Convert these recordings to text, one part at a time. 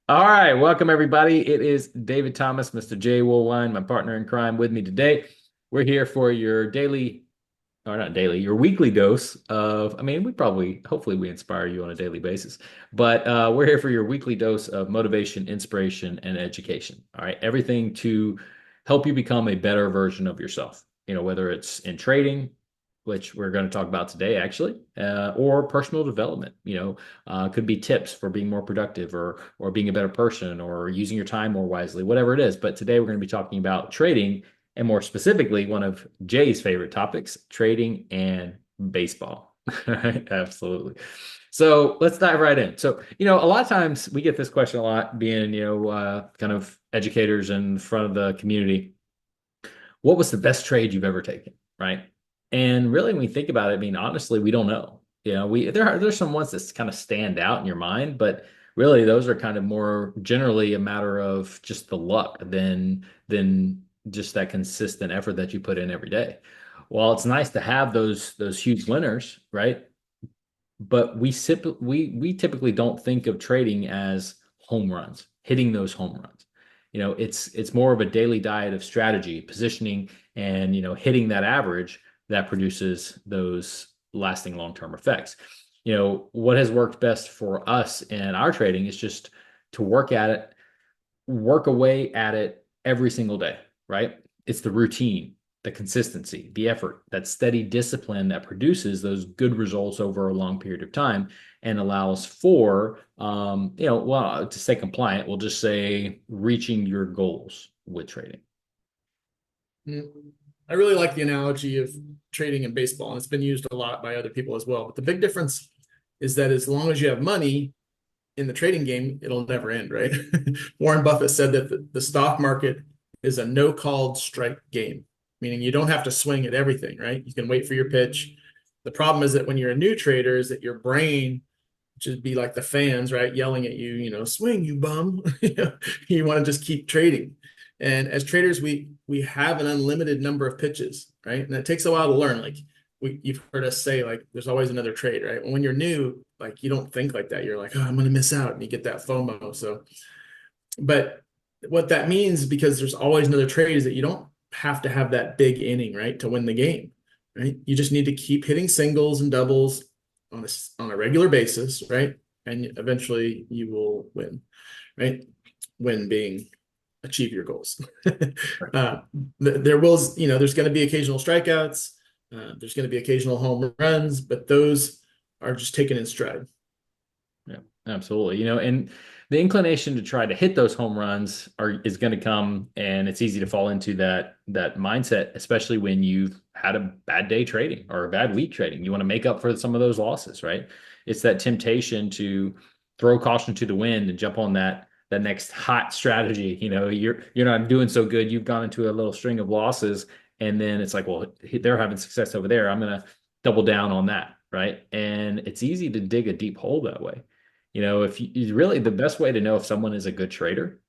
All right, welcome everybody. It is David Thomas, Mr. J. Woolwine, my partner in crime with me today. We're here for your daily, or not daily, your weekly dose of, hopefully we inspire you on a daily basis, but we're here for your weekly dose of motivation, inspiration, and education. All right, everything to help you become a better version of yourself. Whether it's in trading, which we're going to talk about today, actually, or personal development. Could be tips for being more productive or being a better person or using your time more wisely, whatever it is. But today we're going to be talking about trading and more specifically, one of Jay's favorite topics, trading and baseball. Right? Absolutely. So let's dive right in. So, a lot of times we get this question a lot, being, kind of educators in front of the community. What was the best trade you've ever taken? Right. And really, when we think about it, I mean, honestly, we don't know. There's some ones that kind of stand out in your mind, but really those are kind of more generally a matter of just the luck than just that consistent effort that you put in every day. Well, it's nice to have those huge winners, right? But we typically don't think of trading as home runs, hitting those home runs. It's more of a daily diet of strategy, positioning, and hitting that average that produces those lasting long-term effects. What has worked best for us in our trading is just to work at it, work away at it every single day, right? It's the routine, the consistency, the effort, that steady discipline that produces those good results over a long period of time and allows for, well, to stay compliant, we'll just say reaching your goals with trading. Mm. I really like the analogy of trading in baseball, and it's been used a lot by other people as well. But the big difference is that as long as you have money in the trading game, it'll never end, right? Warren Buffett said that the stock market is a no called strike game, meaning you don't have to swing at everything, right? You can wait for your pitch. The problem is that when you're a new trader, is that your brain just be like the fans, right, yelling at you, swing, you bum. You want to just keep trading. And as traders, we have an unlimited number of pitches, right? And it takes a while to learn. Like you've heard us say, like there's always another trade, right? When you're new, like you don't think like that. You're like, oh, I'm going to miss out, and you get that FOMO. So, but what that means, because there's always another trade, is that you don't have to have that big inning, right, to win the game, right? You just need to keep hitting singles and doubles on a regular basis, right? And eventually you will win, right? Win being achieve your goals. uh, there will, there's going to be occasional strikeouts. There's going to be occasional home runs, but those are just taken in stride. Yeah, absolutely. And the inclination to try to hit those home runs is going to come, and it's easy to fall into that mindset, especially when you've had a bad day trading or a bad week trading. You want to make up for some of those losses, right? It's that temptation to throw caution to the wind and jump on that next hot strategy. You're not doing so good. You've gone into a little string of losses, and then it's like, well, they're having success over there. I'm gonna double down on that, right? And it's easy to dig a deep hole that way. If you really, the best way to know if someone is a good trader,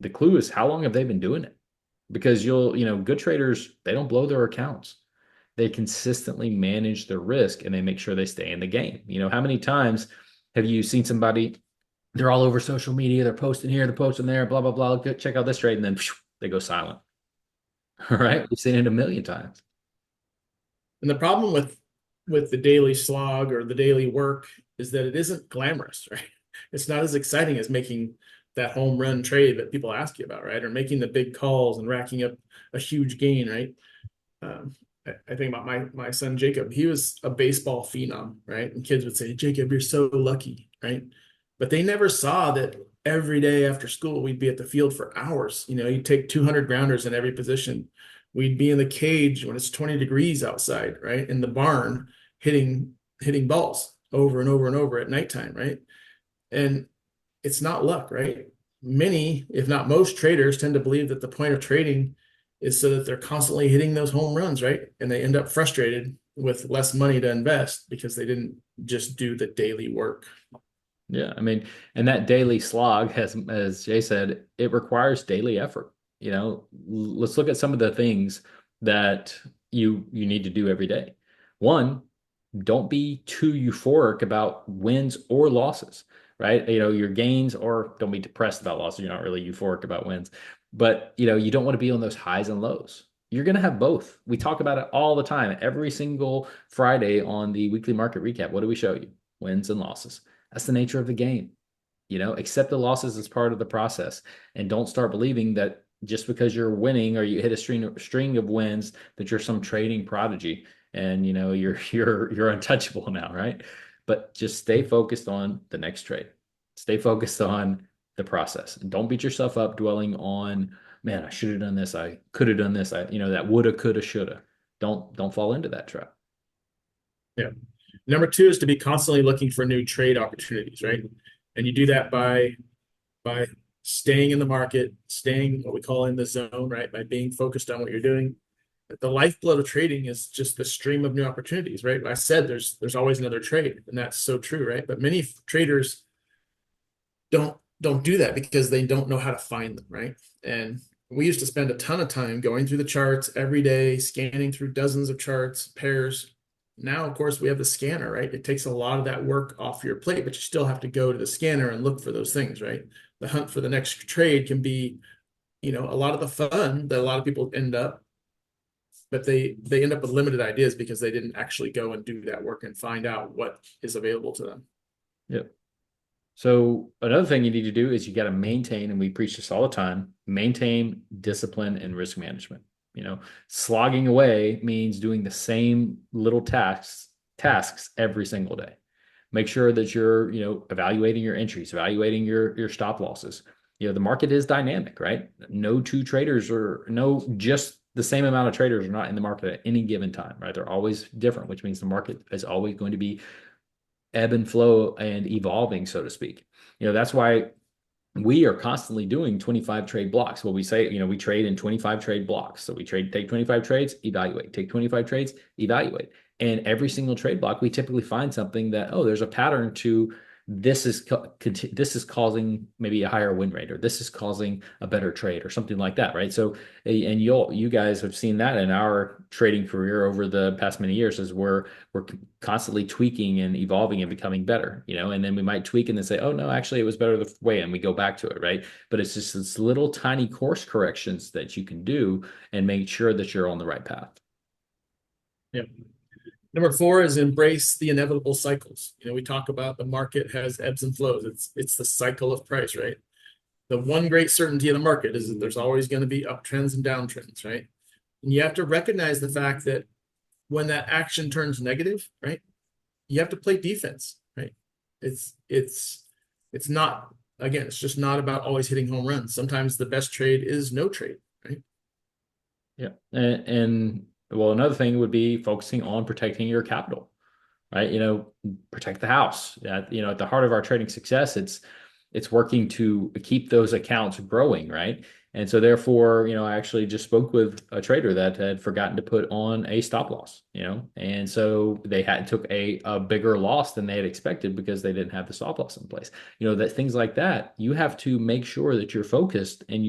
the clue is how long have they been doing it? Because good traders, they don't blow their accounts. They consistently manage their risk and they make sure they stay in the game. How many times have you seen somebody, they're all over social media, they're posting here, they're posting there, blah, blah, blah, go check out this trade, and then they go silent. All right. We've seen it a million times. And the problem with the daily slog or the daily work is that it isn't glamorous, right? It's not as exciting as making that home run trade that people ask you about, right? Or making the big calls and racking up a huge gain, right? I think about my son Jacob. He was a baseball phenom, right? And kids would say, "Jacob, you're so lucky," right? But they never saw that every day after school we'd be at the field for hours. You'd take 200 grounders in every position. We'd be in the cage when it's 20 degrees outside, right? In the barn, hitting balls over and over and over at nighttime, right? And it's not luck, right? Many, if not most traders tend to believe that the point of trading is so that they're constantly hitting those home runs, right? And they end up frustrated with less money to invest because they didn't just do the daily work. Yeah, and that daily slog has, as Jay said, it requires daily effort. Let's look at some of the things that you need to do every day. One, don't be too euphoric about wins or losses. right? Your gains, or don't be depressed about losses. You're not really euphoric about wins, but you don't want to be on those highs and lows. You're going to have both. We talk about it all the time. Every single Friday on the weekly market recap, what do we show you? Wins and losses. That's the nature of the game. Accept the losses as part of the process, and don't start believing that just because you're winning or you hit a string of wins that you're some trading prodigy and you're untouchable now, right? But just stay focused on the next trade. Stay focused on the process. And don't beat yourself up dwelling on, man, I should have done this. I could have done this. That woulda, coulda, shoulda. Don't fall into that trap. Yeah. Number two is to be constantly looking for new trade opportunities, right? And you do that by staying in the market, staying what we call in the zone, right? By being focused on what you're doing. The lifeblood of trading is just the stream of new opportunities, right? I said there's always another trade, and that's so true, right? But many traders don't do that because they don't know how to find them, right? And we used to spend a ton of time going through the charts every day, scanning through dozens of charts, pairs. Now, of course, we have the scanner, right? It takes a lot of that work off your plate, but you still have to go to the scanner and look for those things, right? The hunt for the next trade can be, a lot of the fun that a lot of people end up, but they end up with limited ideas because they didn't actually go and do that work and find out what is available to them. Yep. So another thing you need to do is you got to maintain, and we preach this all the time, maintain discipline and risk management. Slogging away means doing the same little tasks every single day. Make sure that you're, evaluating your entries, evaluating your stop losses. The market is dynamic, right? No two traders or no just the same amount of traders are not in the market at any given time, right? They're always different, which means the market is always going to be ebb and flow and evolving, so to speak. That's why we are constantly doing 25 trade blocks. Well, we say, we trade in 25 trade blocks. So we take 25 trades, evaluate, take 25 trades, evaluate. And every single trade block, we typically find something that, oh, there's a pattern to this is causing maybe a higher win rate, or this is causing a better trade or something like that, right? So, and you guys have seen that in our trading career over the past many years, as we're constantly tweaking and evolving and becoming better, and then we might tweak and then say, oh no, actually it was better the way, and we go back to it, right? But it's just this little tiny course corrections that you can do and make sure that you're on the right path. Yeah. Number four is embrace the inevitable cycles. We talk about the market has ebbs and flows. It's the cycle of price, right? The one great certainty of the market is that there's always going to be uptrends and downtrends, right? And you have to recognize the fact that when that action turns negative, right, you have to play defense, right? It's not, again, it's just not about always hitting home runs. Sometimes the best trade is no trade, right? Yeah. And well, another thing would be focusing on protecting your capital, right? Protect the house. At the heart of our trading success, it's working to keep those accounts growing, right? And so therefore, I actually just spoke with a trader that had forgotten to put on a stop loss, and so they took a bigger loss than they had expected because they didn't have the stop loss in place. That things like that, you have to make sure that you're focused and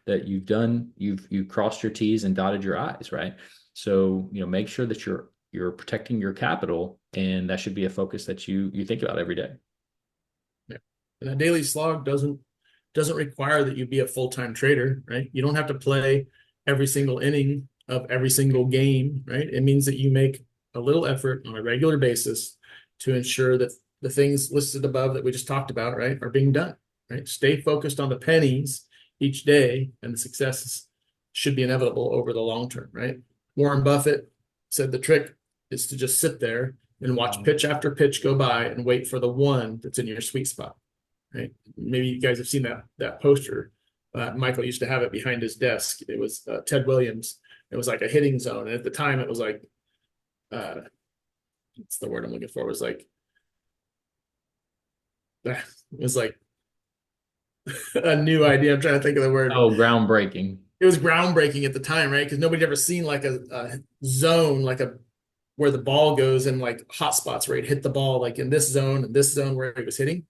that you've crossed your T's and dotted your I's, right? So, make sure that you're protecting your capital, and that should be a focus that you think about every day. Yeah. And a daily slog doesn't require that you be a full-time trader, right? You don't have to play every single inning of every single game, right? It means that you make a little effort on a regular basis to ensure that the things listed above that we just talked about, right, are being done, right? Stay focused on the pennies each day, and the successes should be inevitable over the long term, right? Warren Buffett said the trick is to just sit there and watch pitch after pitch go by and wait for the one that's in your sweet spot, right? Maybe you guys have seen that poster. Michael used to have it behind his desk. It was Ted Williams. It was like a hitting zone, and at the time, it was like, what's the word I'm looking for? It was like a new idea. I'm trying to think of the word. Oh, groundbreaking. It was groundbreaking at the time, right? Because nobody'd ever seen like a zone, where the ball goes in like hot spots where he'd hit the ball like in this zone and this zone where he was hitting.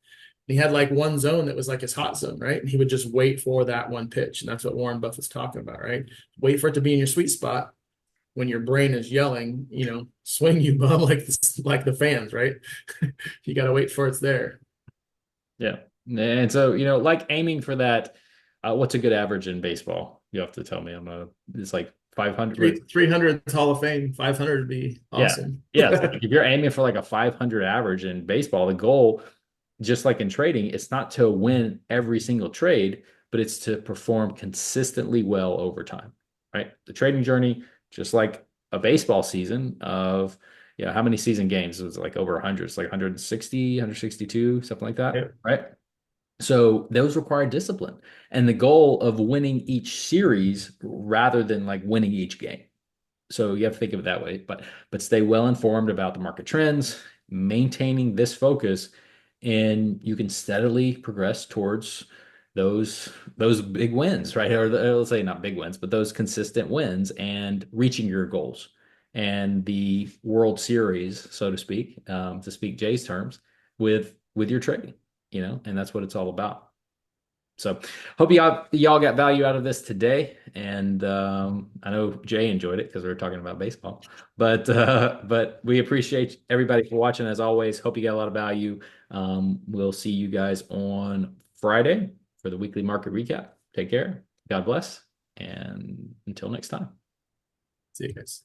He had like one zone that was like his hot zone, right? And he would just wait for that one pitch. And that's what Warren Buffett's talking about, right? Wait for it to be in your sweet spot when your brain is yelling, swing you bum like the fans, right? You got to wait for it's there. Yeah. And so, like aiming for that, what's a good average in baseball? You have to tell me. It's like 500. 300 Hall of Fame, 500 would be Yeah. awesome. Yeah. So like if you're aiming for like a 500 average in baseball, the goal, just like in trading, it's not to win every single trade, but it's to perform consistently well over time, right? The trading journey, just like a baseball season of, how many season games? It was like over 100. It's like 160, 162, something like that, Yeah. right? So those require discipline and the goal of winning each series rather than like winning each game. So you have to think of it that way, but stay well informed about the market trends, maintaining this focus, and you can steadily progress towards those big wins, right? Let's say not big wins, but those consistent wins and reaching your goals and the World Series, so to speak Jay's terms, with your trading, and that's what it's all about. So hope y'all got value out of this today. And I know Jay enjoyed it because we were talking about baseball. But we appreciate everybody for watching as always. Hope you got a lot of value. We'll see you guys on Friday for the weekly market recap. Take care. God bless. And until next time. See you guys.